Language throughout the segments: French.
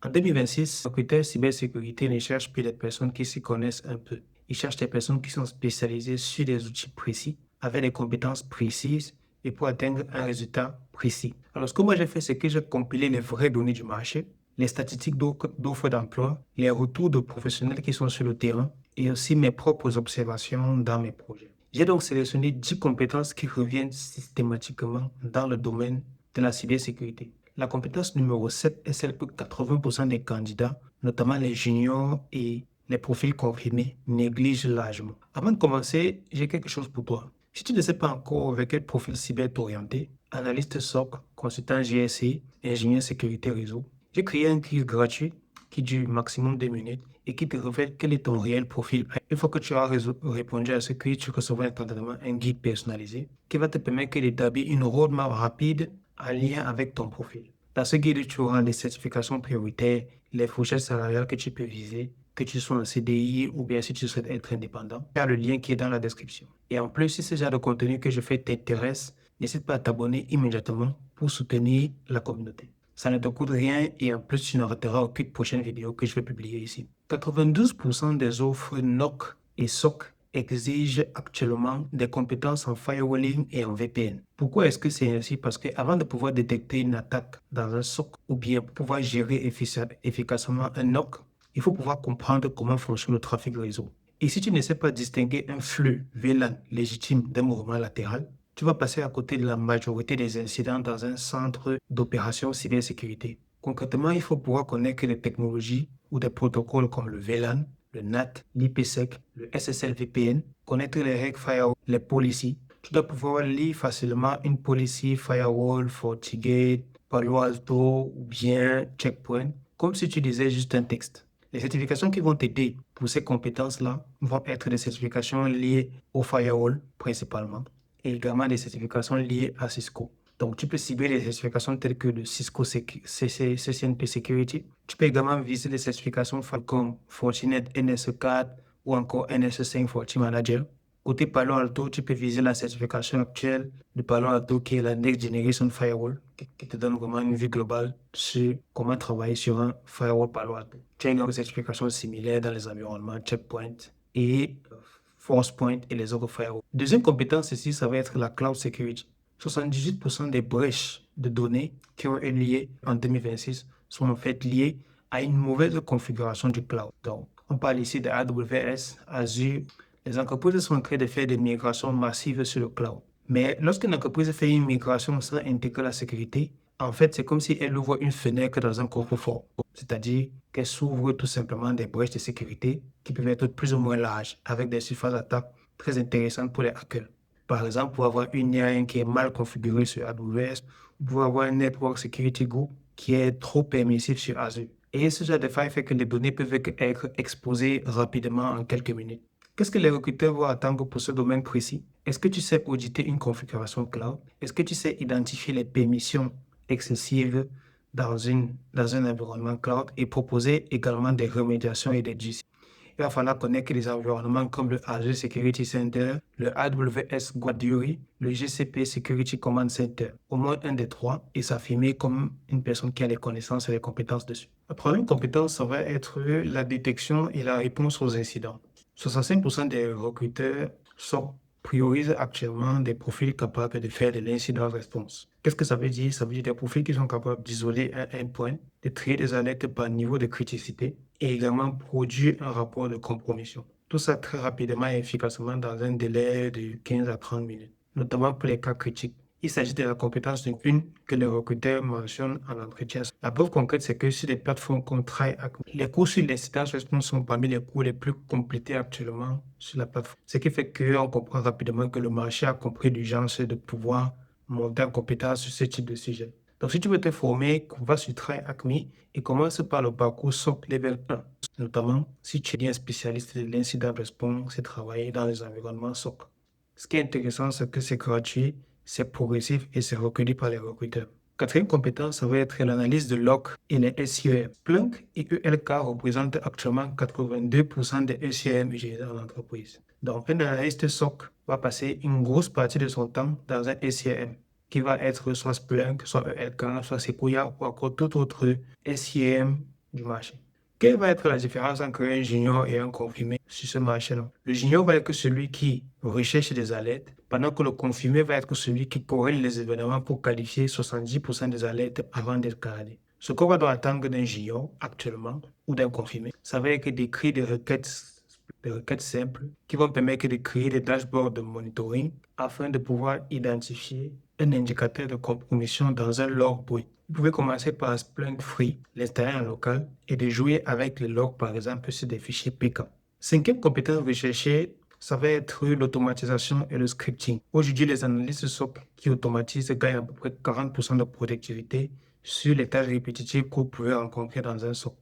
En 2026, les recruteurs cybersécurité ne cherchent plus des personnes qui s'y connaissent un peu. Ils cherchent des personnes qui sont spécialisées sur des outils précis, avec des compétences précises et pour atteindre un résultat précis. Alors, ce que moi j'ai fait, c'est que j'ai compilé les vraies données du marché, les statistiques d'offres d'emploi, les retours de professionnels qui sont sur le terrain et aussi mes propres observations dans mes projets. J'ai donc sélectionné 10 compétences qui reviennent systématiquement dans le domaine de la cybersécurité. La compétence numéro 7 est celle que 80% des candidats, notamment les juniors et les profils confirmés, négligent largement. Avant de commencer, j'ai quelque chose pour toi. Si tu ne sais pas encore avec quel profil cyber t'orienter, analyste SOC, consultant GSI, ingénieur sécurité réseau, j'ai créé un quiz gratuit qui dure maximum 2 minutes et qui te révèle quel est ton réel profil. Une fois que tu as répondu à ce quiz, tu recevras instantanément un guide personnalisé qui va te permettre d'établir une roadmap rapide en lien avec ton profil. Dans ce guide, tu auras les certifications prioritaires, les fourchettes salariales que tu peux viser, que tu sois en CDI ou bien si tu souhaites être indépendant. Tu as le lien qui est dans la description. Et en plus, si ce genre de contenu que je fais t'intéresse, n'hésite pas à t'abonner immédiatement pour soutenir la communauté. Ça ne te coûte rien et en plus, tu ne rateras aucune prochaine vidéo que je vais publier ici. 92% des offres NOC et SOC exigent actuellement des compétences en firewalling et en VPN. Pourquoi est-ce que c'est ainsi? Parce qu'avant de pouvoir détecter une attaque dans un SOC ou bien pouvoir gérer efficacement un NOC, il faut pouvoir comprendre comment fonctionne le trafic réseau. Et si tu ne sais pas distinguer un flux VLAN légitime d'un mouvement latéral, tu vas passer à côté de la majorité des incidents dans un centre d'opération cybersécurité. Concrètement, il faut pouvoir connaître les technologies ou des protocoles comme le VLAN, le NAT, l'IPsec, le SSL VPN, connaître les règles firewall, les policies. Tu dois pouvoir lire facilement une policy firewall, FortiGate, Palo Alto ou bien Checkpoint, comme si tu disais juste un texte. Les certifications qui vont t'aider pour ces compétences-là vont être des certifications liées au firewall principalement et également des certifications liées à Cisco. Donc, tu peux cibler les certifications telles que le Cisco CCNP Security. Tu peux également viser les certifications comme Fortinet NS4 ou encore NS5 FortiManager. Côté Palo Alto, tu peux viser la certification actuelle de Palo Alto qui est la Next Generation Firewall, qui te donne vraiment une vue globale sur comment travailler sur un firewall Palo Alto. Tu as une certification similaire dans les environnements Checkpoint et Forcepoint et les autres firewalls. Deuxième compétence ici, ça va être la Cloud Security. 78% des brèches de données qui ont été liées en 2026 sont en fait liées à une mauvaise configuration du cloud. Donc, on parle ici de AWS, Azure. Les entreprises sont en train de faire des migrations massives sur le cloud. Mais lorsqu'une entreprise fait une migration sans intégrer la sécurité, en fait, c'est comme si elle ouvre une fenêtre dans un coffre-fort. C'est-à-dire qu'elle s'ouvre tout simplement des brèches de sécurité qui peuvent être plus ou moins larges, avec des surfaces d'attaque très intéressantes pour les hackers. Par exemple, pour avoir une IAM qui est mal configurée sur AWS, ou pour avoir un Network Security Group qui est trop permissif sur Azure. Et ce genre de faille fait que les données peuvent être exposées rapidement en quelques minutes. Qu'est-ce que les recruteurs vont attendre pour ce domaine précis? Est-ce que tu sais auditer une configuration cloud? Est-ce que tu sais identifier les permissions excessives dans un environnement cloud et proposer également des remédiations et des GC? Il va falloir connaître les environnements comme le Azure Security Center, le AWS Guardiory, le GCP Security Command Center. Au moins un des trois et s'affirmer comme une personne qui a les connaissances et les compétences dessus. La première compétence, ça va être la détection et la réponse aux incidents. 65% des recruteurs priorisent actuellement des profils capables de faire de l'incident response. Qu'est-ce que ça veut dire? Ça veut dire des profils qui sont capables d'isoler un endpoint, de trier des alertes par niveau de criticité et également produire un rapport de compromission. Tout ça très rapidement et efficacement dans un délai de 15 à 30 minutes, notamment pour les cas critiques. Il s'agit de la compétence une que les recruteurs mentionnent en entretien. La preuve concrète, c'est que sur les plateformes comme TryAcme, les cours sur l'incident response sont parmi les cours les plus complétés actuellement sur la plateforme. Ce qui fait qu'on comprend rapidement que le marché a compris l'urgence de pouvoir monter en compétence sur ce type de sujet. Donc, si tu veux te former, va sur TryAcme et commence par le parcours SOC Level 1. Notamment, si tu es un spécialiste de l'incident response et travailler dans les environnements SOC. Ce qui est intéressant, c'est que c'est gratuit, c'est progressif et c'est reconnu par les recruteurs. Quatrième compétence, ça va être l'analyse de log et les SIEM. Splunk et ELK représentent actuellement 82% des SIEM utilisés dans l'entreprise. Donc, un analyste SOC va passer une grosse partie de son temps dans un SIEM qui va être soit Splunk, soit ELK, soit Sequoia ou encore tout autre SIEM du marché. Quelle va être la différence entre un junior et un confirmé sur ce marché-là? Le junior va être celui qui recherche des alertes, pendant que le confirmé va être celui qui corrèle les événements pour qualifier 70% des alertes avant d'être gardé. Ce qu'on va donc attendre d'un junior actuellement ou d'un confirmé, ça va être d'écrire des requêtes simples qui vont permettre de créer des dashboards de monitoring afin de pouvoir identifier un indicateur de compromission dans un log bruit. Vous pouvez commencer par Splunk Free, l'installer en local et de jouer avec les logs, par exemple, sur des fichiers PK. Cinquième compétence recherchée, ça va être l'automatisation et le scripting. Aujourd'hui, les analystes SOC qui automatisent gagnent à peu près 40% de productivité sur les tâches répétitives que vous pouvez rencontrer dans un SOC.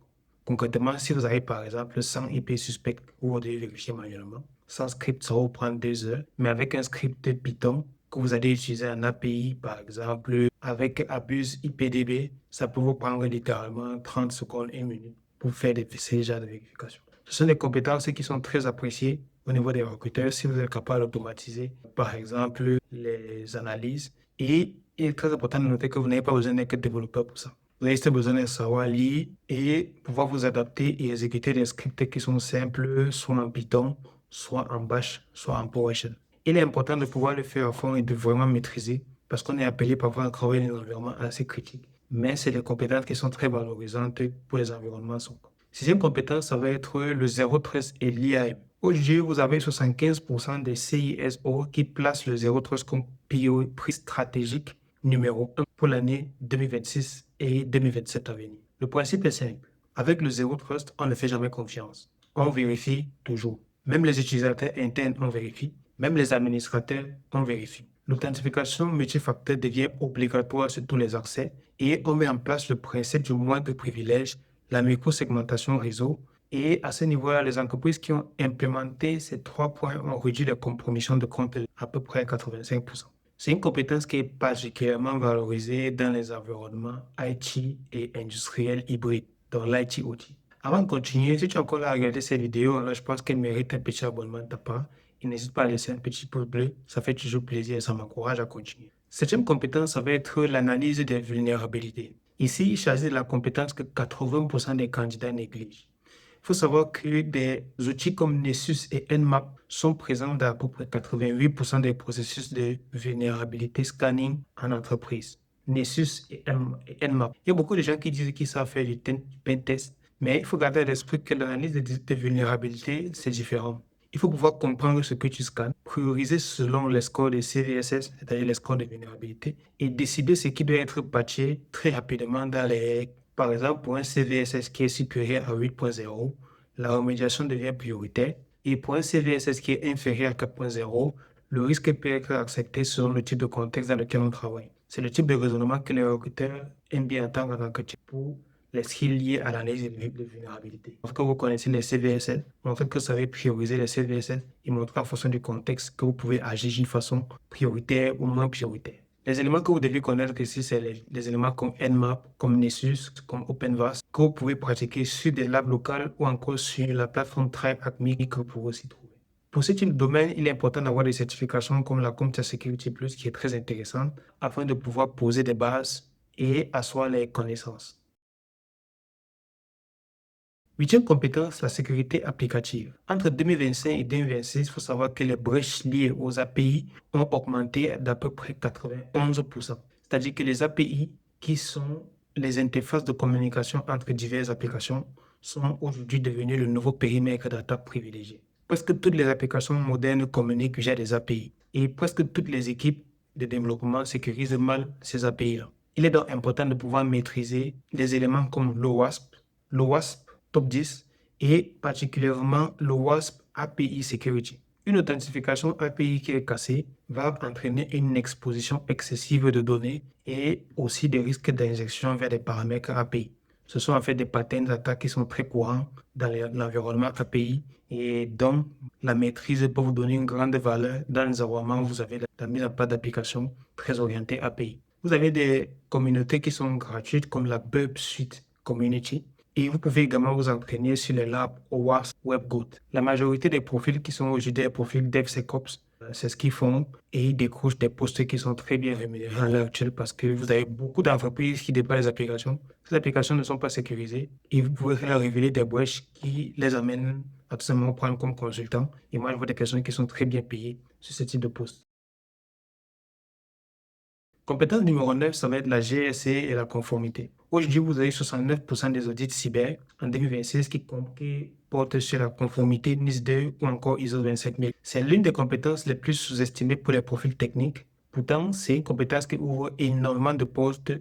Concrètement, si vous avez par exemple 100 IP suspects que vous devez vérifier manuellement, sans script, ça va vous prendre 2 heures, mais avec un script de Python que vous allez utiliser en API, par exemple, avec Abuse IPDB, ça peut vous prendre littéralement 30 secondes, 1 minute pour faire ces genres de vérification. Ce sont des compétences qui sont très appréciées au niveau des recruteurs si vous êtes capable d'automatiser, par exemple, les analyses. Et il est très important de noter que vous n'avez pas besoin d'être développeur pour ça. Vous avez juste besoin de savoir lire et pouvoir vous adapter et exécuter des scripts qui sont simples, soit en Python, soit en Bash, soit en PowerShell. Il est important de pouvoir le faire à fond et de vraiment maîtriser parce qu'on est appelé parfois à travailler dans un environnement assez critique. Mais c'est des compétences qui sont très valorisantes pour les environnements SOC. Sixième compétence, ça va être le 0 et l'IAM. Aujourd'hui, vous avez 75% des CISO qui placent le 0 comme prix stratégique numéro 1 pour l'année 2026 et 2027 à venir. Le principe est simple. Avec le 0 Trust, on ne fait jamais confiance. On vérifie toujours. Même les utilisateurs internes, on vérifie. Même les administrateurs, on vérifie. L'authentification multifacteur devient obligatoire sur tous les accès et on met en place le principe du moindre privilège, la microsegmentation réseau. Et à ce niveau-là, les entreprises qui ont implémenté ces 3 points ont réduit la compromission de compte à peu près 85%. C'est une compétence qui est particulièrement valorisée dans les environnements IT et industriels hybrides, dans l'IT-OT. Avant de continuer, si tu as encore à regarder cette vidéo, alors je pense qu'elle mérite un petit abonnement de ta part. Et n'hésite pas à laisser un petit pouce bleu, ça fait toujours plaisir et ça m'encourage à continuer. Septième compétence, ça va être l'analyse des vulnérabilités. Ici, il s'agit de la compétence que 80% des candidats négligent. Il faut savoir que des outils comme Nessus et Nmap sont présents dans à peu près 88% des processus de vulnérabilité scanning en entreprise. Nessus et Nmap. Il y a beaucoup de gens qui disent qu'ils savent faire du pen test, mais il faut garder à l'esprit que l'analyse des vulnérabilités, c'est différent. Il faut pouvoir comprendre ce que tu scannes, prioriser selon les scores de CVSS, c'est-à-dire les scores de vulnérabilité, et décider ce qui doit être patché très rapidement dans les... Par exemple, pour un CVSS qui est supérieur à 8.0, la remédiation devient prioritaire. Et pour un CVSS qui est inférieur à 4.0, le risque peut être accepté selon le type de contexte dans lequel on travaille. C'est le type de raisonnement que les recruteurs aiment bien entendre en tant que type pour les skills liés à l'analyse de vulnérabilité. Lorsque vous connaissez les CVSS, montrez que vous savez prioriser les CVSS et montrer en fonction du contexte que vous pouvez agir d'une façon prioritaire ou moins prioritaire. Les éléments que vous devez connaître ici, c'est les éléments comme Nmap, comme Nessus, comme OpenVAS, que vous pouvez pratiquer sur des labs locales ou encore sur la plateforme Tribe Acme que vous pouvez aussi trouver. Pour ce type de domaine, il est important d'avoir des certifications comme la CompTIA Security Plus, qui est très intéressante, afin de pouvoir poser des bases et asseoir les connaissances. Huitième compétence, la sécurité applicative. Entre 2025 et 2026, il faut savoir que les brèches liées aux API ont augmenté d'à peu près 91%. C'est-à-dire que les API, qui sont les interfaces de communication entre diverses applications, sont aujourd'hui devenues le nouveau périmètre d'attaque privilégié. Presque toutes les applications modernes communiquent via des API et presque toutes les équipes de développement sécurisent mal ces API-là. Il est donc important de pouvoir maîtriser des éléments comme l'OWASP Top 10 et particulièrement le WASP API Security. Une authentification API qui est cassée va entraîner une exposition excessive de données et aussi des risques d'injection vers des paramètres API. Ce sont en fait des patterns d'attaque qui sont très courants dans l'environnement API et dont la maîtrise peut vous donner une grande valeur dans les environnements où vous avez la mise en place d'applications très orientées API. Vous avez des communautés qui sont gratuites comme la Burp Suite Community. Et vous pouvez également vous entraîner sur les labs OWASP WebGoat. La majorité des profils qui sont aujourd'hui des profils DevSecOps C'est ce qu'ils font et ils décrochent des postes qui sont très bien rémunérés à l'heure actuelle parce que vous avez beaucoup d'entreprises qui déploient les applications. Ces applications ne sont pas sécurisées et vous pouvez faire révéler des brèches qui les amènent à tout simplement prendre comme consultant. Et moi, je vois des personnes qui sont très bien payées sur ce type de poste. Compétence numéro 9, ça va être la GRC et la conformité. Aujourd'hui, vous avez 69% des audits cyber en 2026 qui portent sur la conformité NIS2 ou encore ISO 27000. C'est l'une des compétences les plus sous-estimées pour les profils techniques. Pourtant, c'est une compétence qui ouvre énormément de portes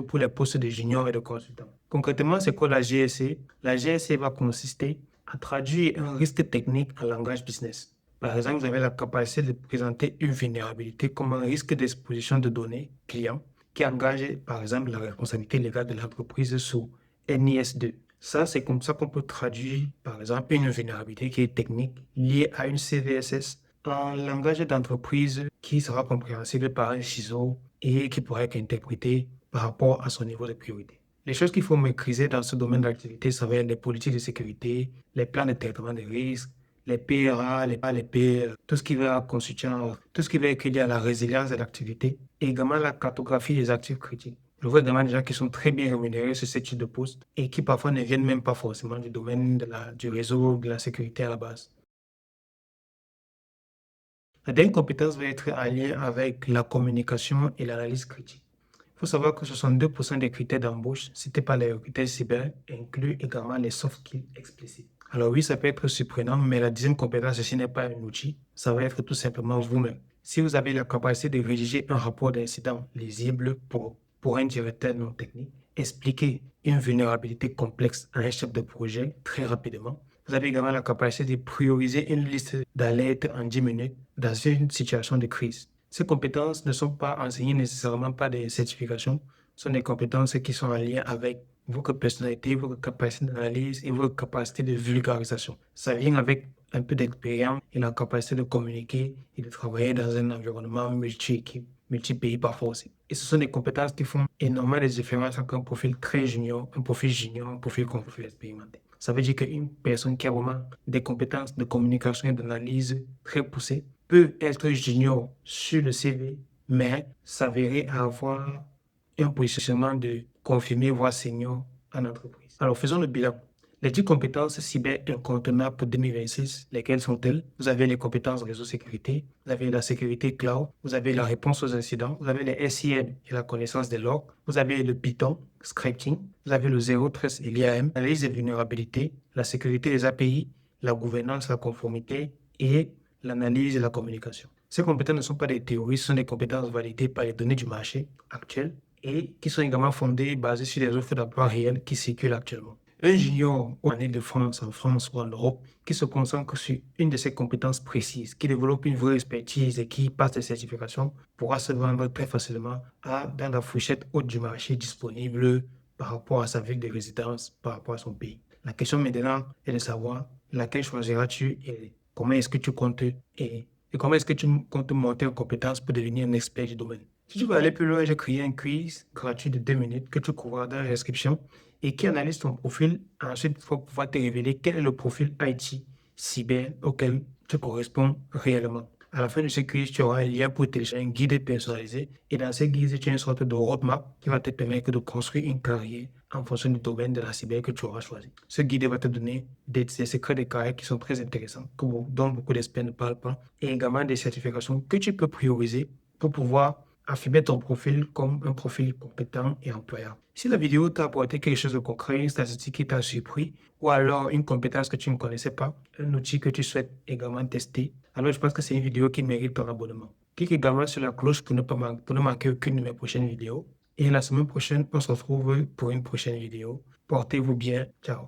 pour les postes de juniors et de consultants. Concrètement, c'est quoi la GRC? La GRC va consister à traduire un risque technique en langage business. Par exemple, vous avez la capacité de présenter une vulnérabilité comme un risque d'exposition de données clients qui engage, par exemple, la responsabilité légale de l'entreprise sous NIS2. Ça, c'est comme ça qu'on peut traduire, par exemple, une vulnérabilité qui est technique liée à une CVSS en langage d'entreprise qui sera compréhensible par un CISO et qui pourrait être interprété par rapport à son niveau de priorité. Les choses qu'il faut maîtriser dans ce domaine d'activité, ça va être les politiques de sécurité, les plans de traitement des risques, les PRA, les PR, tout ce qui va constituer, tout ce qui va être lié à la résilience de l'activité et également la cartographie des actifs critiques. Je vois également des gens qui sont très bien rémunérés sur ce type de poste et qui parfois ne viennent même pas forcément du domaine du réseau, de la sécurité à la base. La dernière compétence va être en lien avec la communication et l'analyse critique. Il faut savoir que 62% des critères d'embauche cités par les recruteurs cyber incluent également les soft skills explicites. Alors oui, ça peut être surprenant, mais la dixième compétence, ceci n'est pas un outil, ça va être tout simplement vous-même. Si vous avez la capacité de rédiger un rapport d'incident lisible pour un directeur non technique, expliquer une vulnérabilité complexe à un chef de projet très rapidement, vous avez également la capacité de prioriser une liste d'alertes en 10 minutes dans une situation de crise. Ces compétences ne sont pas enseignées nécessairement par des certifications, ce sont des compétences qui sont en lien avec votre personnalité, votre capacité d'analyse et votre capacité de vulgarisation. Ça vient avec un peu d'expérience et la capacité de communiquer et de travailler dans un environnement multi-équipe, multi-pays parfois aussi. Et ce sont des compétences qui font énormément de différence entre un profil très junior, un profil expérimenté. Ça veut dire qu'une personne qui a vraiment des compétences de communication et d'analyse très poussées peut être junior sur le CV, mais s'avérer avoir un positionnement de confirmé, voire senior en entreprise. Alors, faisons le bilan. Les 10 compétences cyber incontournables pour 2026, lesquelles sont-elles? Vous avez les compétences réseau sécurité, vous avez la sécurité cloud, vous avez la réponse aux incidents, vous avez les SIM et la connaissance des logs, vous avez le Python, scripting, vous avez le Zero Trust et l'IAM, l'analyse des vulnérabilités, la sécurité des API, la gouvernance, la conformité et l'analyse et la communication. Ces compétences ne sont pas des théories, ce sont des compétences validées par les données du marché actuel et qui sont également fondées, basées sur des offres d'emploi réelles qui circulent actuellement. Un junior en Île-de-France, en France ou en Europe qui se concentre sur une de ces compétences précises, qui développe une vraie expertise et qui passe des certifications, pourra se vendre très facilement dans la fourchette haute du marché disponible par rapport à sa ville de résidence, par rapport à son pays. La question maintenant est de savoir laquelle choisiras-tu et comment est-ce que tu comptes et comment est-ce que tu comptes monter en compétence pour devenir un expert du domaine. Si tu veux aller plus loin, j'ai créé un quiz gratuit de 2 minutes que tu trouveras dans la description et qui analyse ton profil. Ensuite, il faut pouvoir te révéler quel est le profil IT cyber auquel tu corresponds réellement. À la fin de ce quiz, tu auras un lien pour télécharger un guide personnalisé. Et dans ce guide, tu as une sorte de roadmap qui va te permettre de construire une carrière en fonction du domaine de la cyber que tu auras choisi. Ce guide va te donner des secrets de carrière qui sont très intéressants, dont beaucoup d'experts ne parlent pas, et également des certifications que tu peux prioriser pour pouvoir affirmer ton profil comme un profil compétent et employable. Si la vidéo t'a apporté quelque chose de concret, une statistique qui t'a surpris, ou alors une compétence que tu ne connaissais pas, un outil que tu souhaites également tester, alors je pense que c'est une vidéo qui mérite ton abonnement. Clique également sur la cloche pour ne manquer aucune de mes prochaines vidéos. Et la semaine prochaine, on se retrouve pour une prochaine vidéo. Portez-vous bien. Ciao.